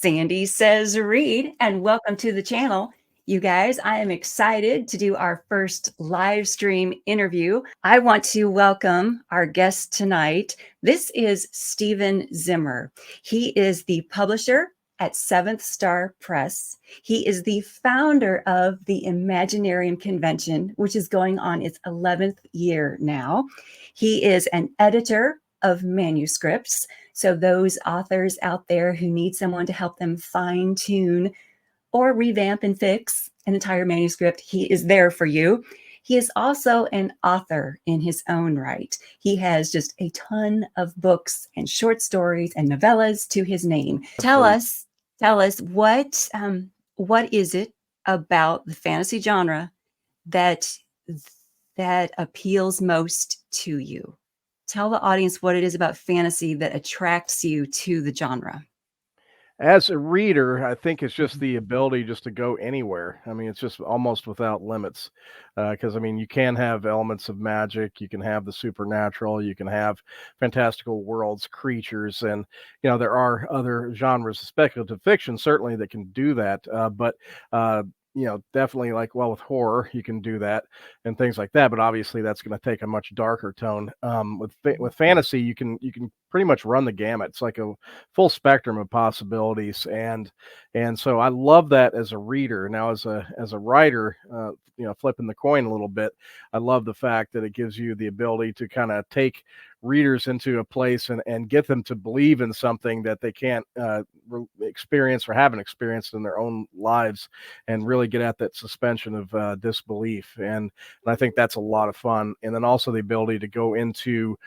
Sandy Says Read, and welcome to the channel. You guys, I am excited to do our first live stream interview. I want to welcome our guest tonight. This is Stephen Zimmer. He is the publisher at Seventh Star Press. He is the founder of the Imaginarium Convention, which is going on its 11th year now. He is an editor of manuscripts. So those authors out there who need someone to help them fine tune or revamp and fix an entire manuscript, he is there for you. He is also an author in his own right. He has just a ton of books and short stories and novellas to his name. Tell us what is it about the fantasy genre that appeals most to you? Tell the audience what it is about fantasy that attracts you to the genre. As a reader, I think it's just the ability just to go anywhere. I mean, it's just almost without limits. Because, I mean, you can have elements of magic, you can have the supernatural, you can have fantastical worlds, creatures, and, there are other genres of speculative fiction, certainly, that can do that. But definitely with horror, you can do that and things like that. But obviously, that's going to take a much darker tone. With fantasy, you can pretty much run the gamut. It's like a full spectrum of possibilities, and so I love that as a reader. Now, as a writer, flipping the coin a little bit, I love the fact that it gives you the ability to kind of take readers into a place and get them to believe in something that they can't experience or haven't experienced in their own lives, and really get at that suspension of disbelief. And I think that's a lot of fun. And then also the ability to go into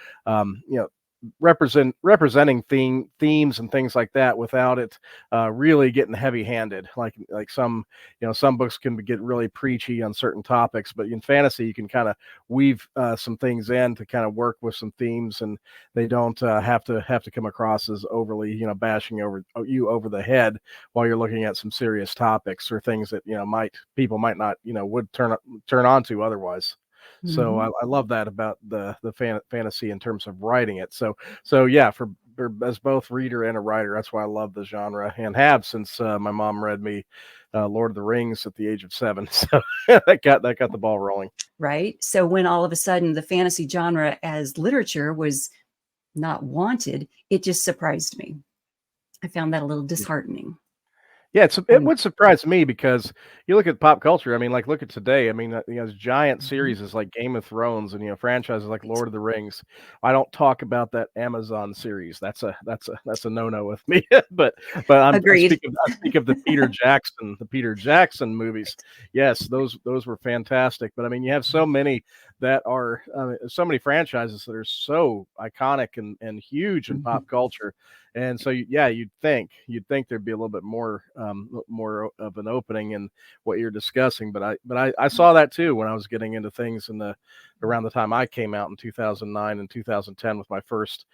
representing themes and things like that without it really getting heavy-handed. Like some books can get really preachy on certain topics, but in fantasy you can kind of weave some things in to kind of work with some themes, and they don't have to come across as overly bashing over the head while you're looking at some serious topics or things that people might not would turn on to otherwise. So I love that about the fantasy in terms of writing it. So yeah, for as both reader and a writer, that's why I love the genre, and have since my mom read me Lord of the Rings at the age of 7. So that got the ball rolling. Right. So when all of a sudden the fantasy genre as literature was not wanted, it just surprised me. I found that a little disheartening. Yeah, it would surprise me, because you look at pop culture. I mean, look at today. I mean, giant series like Game of Thrones, and franchises like Lord of the Rings. I don't talk about that Amazon series. That's a no-no with me. but I speak of the Peter Jackson movies. Yes, those were fantastic. But I mean, you have so many that are so many franchises that are so iconic and huge in pop culture. And so, yeah, you'd think there'd be a little bit more of an opening in what you're discussing. But I saw that too when I was getting into things around the time I came out in 2009 and 2010 with my first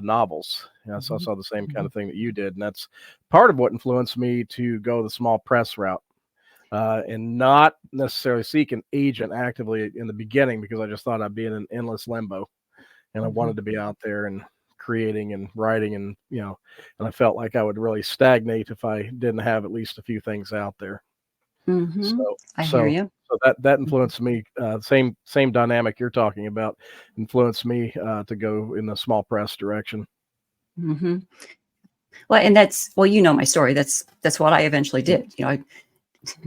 novels. So I saw the same kind of thing that you did, and that's part of what influenced me to go the small press route. And not necessarily seek an agent actively in the beginning, because I just thought I'd be in an endless limbo, and I wanted to be out there and creating and writing, and and I felt like I would really stagnate if I didn't have at least a few things out there. I hear you. So that influenced me. Same dynamic you're talking about influenced me to go in the small press direction. Well, and that's my story. That's what I eventually did.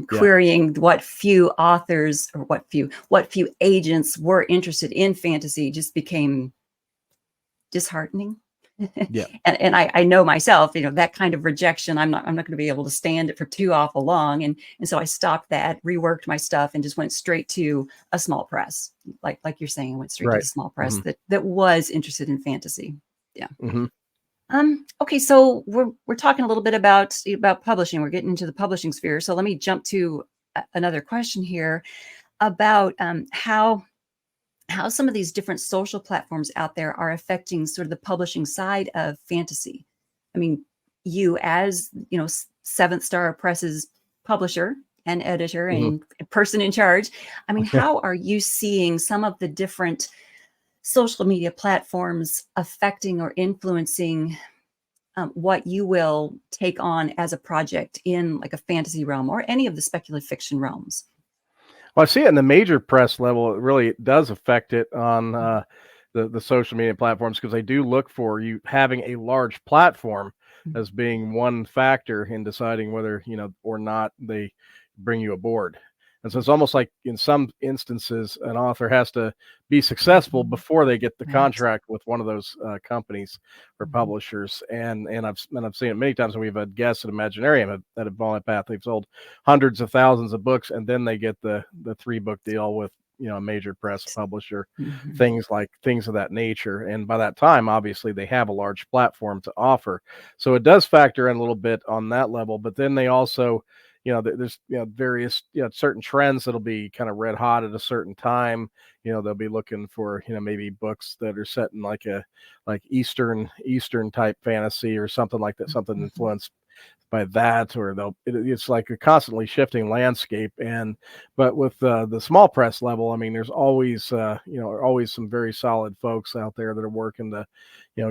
Querying what few authors or what few agents were interested in fantasy just became disheartening. Yeah. and I know myself, that kind of rejection, I'm not going to be able to stand it for too awful long. And so I stopped that, reworked my stuff, and just went straight to a small press. Like you're saying, I went straight to the small press that was interested in fantasy. Yeah. Okay, so we're talking a little bit about publishing. We're getting into the publishing sphere. So let me jump to another question here about how some of these different social platforms out there are affecting sort of the publishing side of fantasy. I mean, you as Seventh Star Press's publisher and editor and person in charge, I mean, how are you seeing some of the different social media platforms affecting or influencing what you will take on as a project in like a fantasy realm or any of the speculative fiction realms? Well, I see it in the major press level. It really does affect it on the social media platforms because they do look for you having a large platform as being one factor in deciding whether or not they bring you aboard. And so it's almost like in some instances, an author has to be successful before they get the Right. contract with one of those companies or Mhm. publishers. And I've seen it many times when we've had guests at Imaginarium that have Volume Path. They've sold hundreds of thousands of books, and then they get the 3-book deal with a major press publisher, Mhm. things of that nature. And by that time, obviously, they have a large platform to offer, so it does factor in a little bit on that level. But then they also, there's various certain trends that'll be kind of red hot at a certain time. They'll be looking for maybe books that are set in like Eastern type fantasy or something like that, something influenced by that, or it's like a constantly shifting landscape. But with the small press level, I mean, there's always always some very solid folks out there that are working to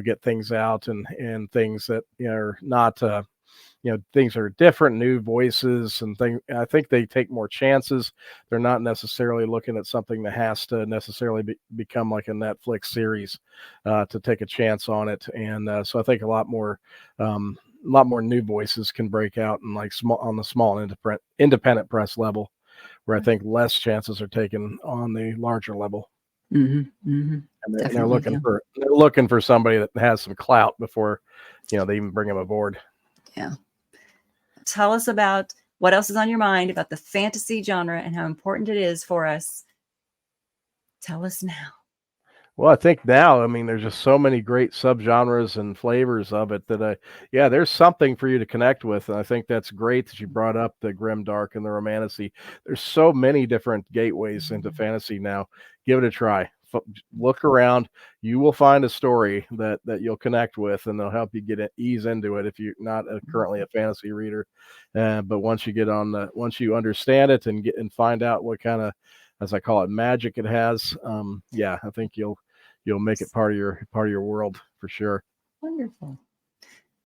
get things out, and things that are not things are different, new voices and things. I think they take more chances. They're not necessarily looking at something that has to necessarily become like a Netflix series to take a chance on it. And so I think a lot more new voices can break out and like small on the small independent press level, where I think less chances are taken on the larger level. Mhm, mhm. And they're Definitely, yeah. looking for somebody that has some clout before they even bring them aboard. Yeah. Tell us about what else is on your mind about the fantasy genre and how important it is for us. Tell us now. Well, I think now, I mean, there's just so many great subgenres and flavors of it that yeah, there's something for you to connect with. And I think that's great that you brought up the grim dark and the romantasy. There's so many different gateways into fantasy now. Give it a try. Look around. You will find a story that you'll connect with, and they'll help you ease into it if you're not currently a fantasy reader. But once you once you understand it and find out what kind of, as I call it, magic it has, yeah, I think you'll make it part of your world for sure. Wonderful.